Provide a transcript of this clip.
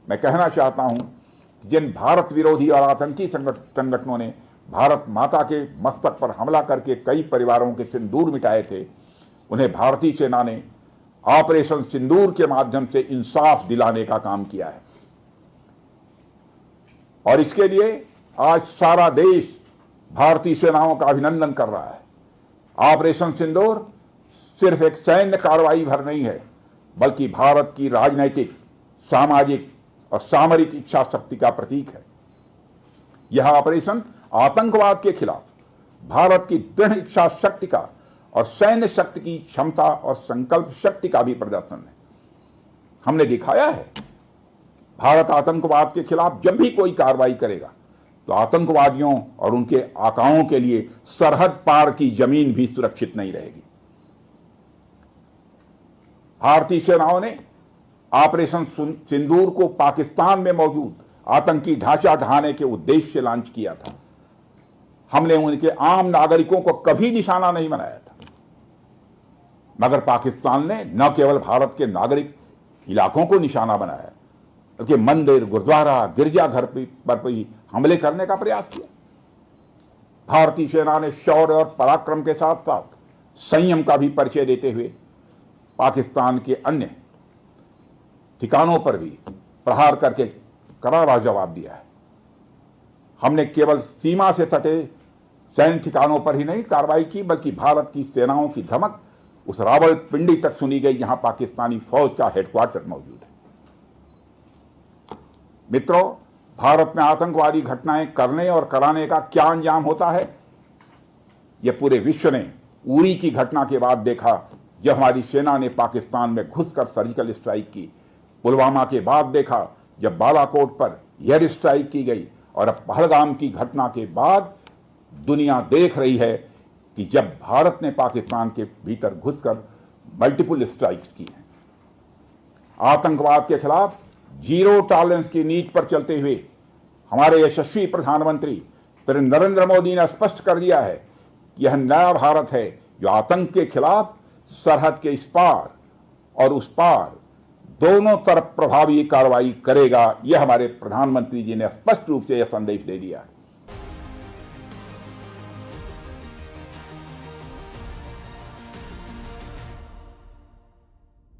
मैं कहना चाहता हूं कि जिन भारत विरोधी और आतंकी संगठनों ने भारत माता के मस्तक पर हमला करके कई परिवारों के सिंदूर मिटाए थे, उन्हें भारतीय सेना ने ऑपरेशन सिंदूर के माध्यम से इंसाफ दिलाने का काम किया है। और इसके लिए आज सारा देश भारतीय सेनाओं का अभिनंदन कर रहा है। ऑपरेशन सिंदूर सिर्फ एक सैन्य कार्रवाई भर नहीं है, बल्कि भारत की राजनैतिक, सामाजिक और सामरिक इच्छा शक्ति का प्रतीक है। यह ऑपरेशन आतंकवाद के खिलाफ भारत की दृढ़ इच्छा शक्ति का और सैन्य शक्ति की क्षमता और संकल्प शक्ति का भी प्रदर्शन है। हमने दिखाया है, भारत आतंकवाद के खिलाफ जब भी कोई कार्रवाई करेगा तो आतंकवादियों और उनके आकाओं के लिए सरहद पार की जमीन भी सुरक्षित नहीं रहेगी। भारतीय सेनाओं ने ऑपरेशन सिंदूर को पाकिस्तान में मौजूद आतंकी ढांचा ढहाने के उद्देश्य से लॉन्च किया था। हमने उनके आम नागरिकों को कभी निशाना नहीं बनाया था, मगर पाकिस्तान ने न केवल भारत के नागरिक इलाकों को निशाना बनाया, बल्कि मंदिर, गुरुद्वारा, गिरजाघर पर भी हमले करने का प्रयास किया। भारतीय सेना ने शौर्य और पराक्रम के साथ साथ संयम का भी परिचय देते हुए पाकिस्तान के अन्य ठिकानों पर भी प्रहार करके करारा जवाब दिया है। हमने केवल सीमा से सटे सैन्य ठिकानों पर ही नहीं कार्रवाई की, बल्कि भारत की सेनाओं की धमक उस रावलपिंडी तक सुनी गई जहां पाकिस्तानी फौज का हेडक्वार्टर मौजूद है। मित्रों, भारत में आतंकवादी घटनाएं करने और कराने का क्या अंजाम होता है, यह पूरे विश्व ने उरी की घटना के बाद देखा, जब हमारी सेना ने पाकिस्तान में घुसकर सर्जिकल स्ट्राइक की। पुलवामा के बाद देखा, जब बालाकोट पर एयर स्ट्राइक की गई, और अब पहलगाम की घटना के बाद दुनिया देख रही है कि जब भारत ने पाकिस्तान के भीतर घुसकर मल्टीपल स्ट्राइक्स की हैं। आतंकवाद के खिलाफ जीरो टॉलरेंस की नीति पर चलते हुए हमारे यशस्वी प्रधानमंत्री नरेंद्र मोदी ने स्पष्ट कर दिया है कि यह नया भारत है जो आतंक के खिलाफ सरहद के इस पार और उस पार दोनों तरफ प्रभावी कार्रवाई करेगा। यह हमारे प्रधानमंत्री जी ने स्पष्ट रूप से यह संदेश दे दिया है।